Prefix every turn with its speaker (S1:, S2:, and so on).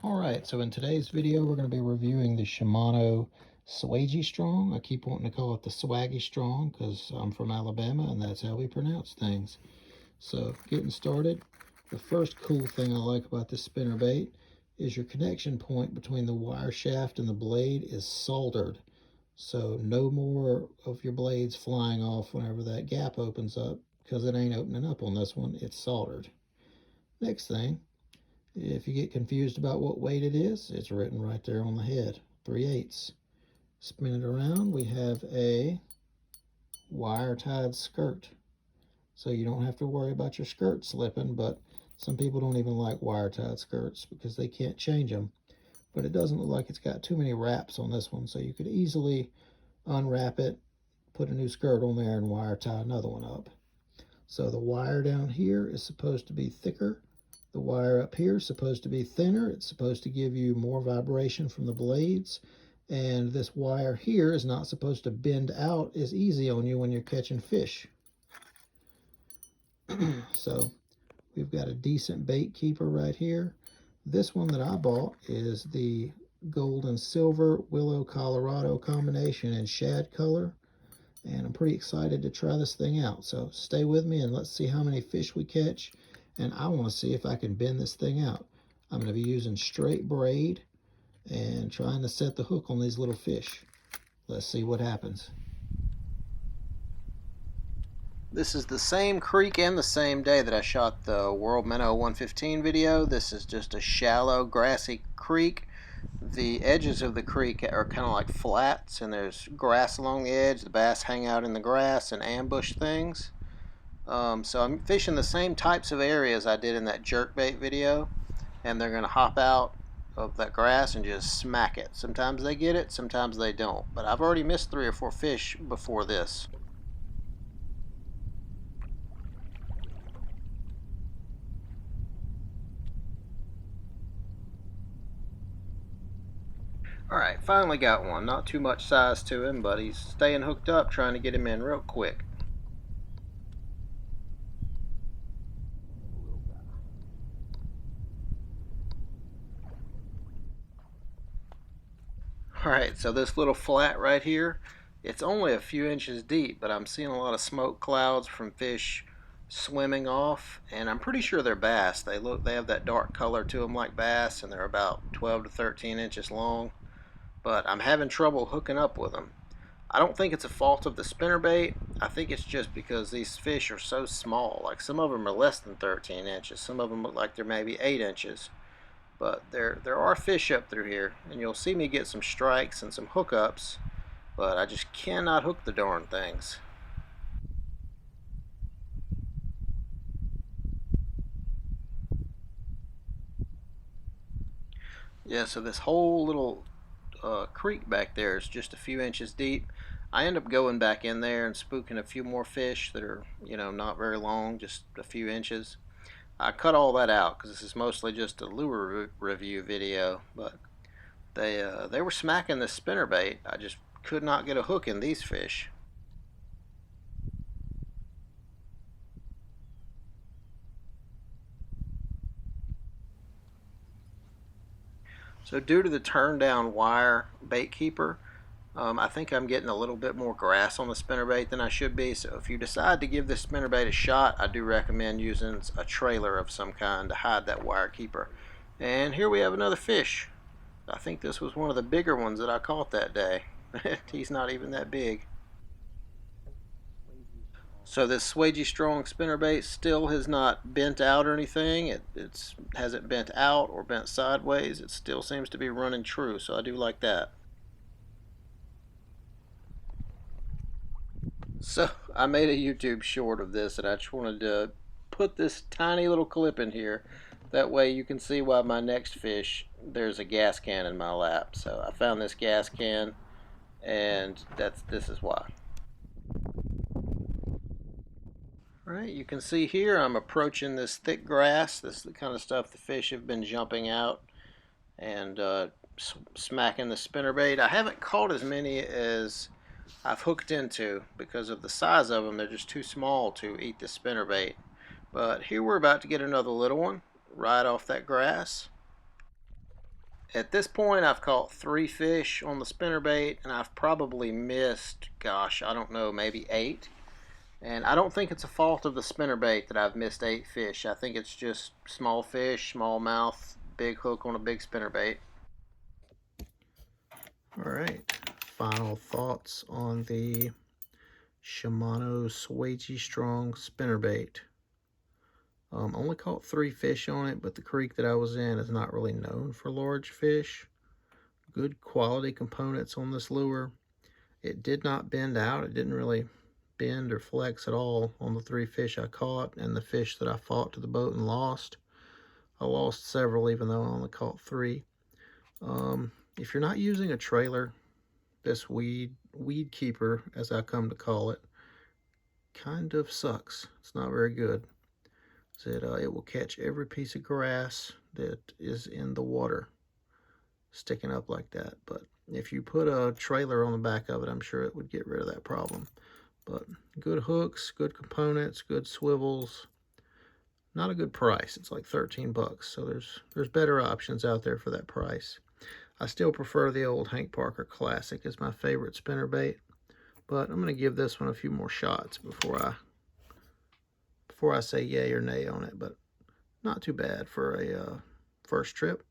S1: Alright, so in today's video we're going to be reviewing the Shimano Swagy Strong. I keep wanting to call it the Swaggy Strong because I'm from Alabama and that's how we pronounce things. So getting started, the first cool thing I like about this spinnerbait is your connection point between the wire shaft and the blade is soldered. So no more of your blades flying off whenever that gap opens up, because it ain't opening up on this one, it's soldered. Next thing, if you get confused about what weight it is, it's written right there on the head, 3/8. Spin it around, we have a wire-tied skirt. So you don't have to worry about your skirt slipping, but some people don't even like wire-tied skirts because they can't change them. But it doesn't look like it's got too many wraps on this one, so you could easily unwrap it, put a new skirt on there, and wire tie another one up. So the wire down here is supposed to be thicker. The wire up here is supposed to be thinner. It's supposed to give you more vibration from the blades. And this wire here is not supposed to bend out as easy on you when you're catching fish. So we've got a decent bait keeper right here. This one that I bought is the gold and silver Willow Colorado combination in shad color. And I'm pretty excited to try this thing out. So stay with me and let's see how many fish we catch. And I want to see if I can bend this thing out. I'm going to be using straight braid and trying to set the hook on these little fish. Let's see what happens. This is the same creek and the same day that I shot the World Minnow 115 video. This is just a shallow, grassy creek. The edges of the creek are kind of like flats, and there's grass along the edge. The bass hang out in the grass and ambush things. So I'm fishing the same types of areas I did in that jerkbait video, and they're going to hop out of that grass and just smack it. Sometimes they get it, sometimes they don't. But I've already missed 3 or 4 fish before this. Alright, finally got one. Not too much size to him, but he's staying hooked up, trying to get him in real quick. Alright, so this little flat right here, it's only a few inches deep, but I'm seeing a lot of smoke clouds from fish swimming off, and I'm pretty sure they're bass. They have that dark color to them like bass, and they're about 12 to 13 inches long. But I'm having trouble hooking up with them. I don't think it's a fault of the spinnerbait. I think it's just because these fish are so small. Like, some of them are less than 13 inches. Some of them look like they're maybe 8 inches. But there are fish up through here, and you'll see me get some strikes and some hookups, but I just cannot hook the darn things. Yeah, so this whole little creek back there is just a few inches deep. I end up going back in there and spooking a few more fish that are, not very long, just a few inches. I cut all that out because this is mostly just a lure review video, but they were smacking the spinnerbait. I just could not get a hook in these fish. So due to the turn down wire bait keeper, I think I'm getting a little bit more grass on the spinnerbait than I should be. So if you decide to give this spinnerbait a shot, I do recommend using a trailer of some kind to hide that wire keeper. And here we have another fish. I think this was one of the bigger ones that I caught that day. He's not even that big. So this Swagy Strong spinnerbait still has not bent out or anything. It hasn't bent out or bent sideways. It still seems to be running true, so I do like that. So I made a YouTube short of this, and I just wanted to put this tiny little clip in here. That way you can see why my next fish, there's a gas can in my lap. So I found this gas can, and this is why. Alright, you can see here I'm approaching this thick grass. This is the kind of stuff the fish have been jumping out and smacking the spinnerbait. I haven't caught as many as I've hooked into because of the size of them. They're just too small to eat the spinnerbait. But here we're about to get another little one right off that grass. At this point, I've caught 3 fish on the spinnerbait, and I've probably missed, gosh, I don't know, maybe 8. And I don't think it's a fault of the spinnerbait that I've missed 8 fish. I think it's just small fish, small mouth, big hook on a big spinnerbait. All right, final thoughts on the Shimano Swagy Strong spinnerbait. Only caught 3 fish on it, but the creek that I was in is not really known for large fish. Good quality components on this lure. It did not bend out. It didn't really bend or flex at all on the 3 fish I caught and the fish that I fought to the boat and lost. I lost several even though I only caught 3. If you're not using a trailer, this weed keeper, as I come to call it, kind of sucks. It's not very good. It will catch every piece of grass that is in the water sticking up like that. But if you put a trailer on the back of it, I'm sure it would get rid of that problem. But good hooks, good components, good swivels. Not a good price. It's like 13 bucks. So there's better options out there for that price. I still prefer the old Hank Parker Classic as my favorite spinnerbait, but I'm going to give this one a few more shots before I say yay or nay on it. But not too bad for a first trip.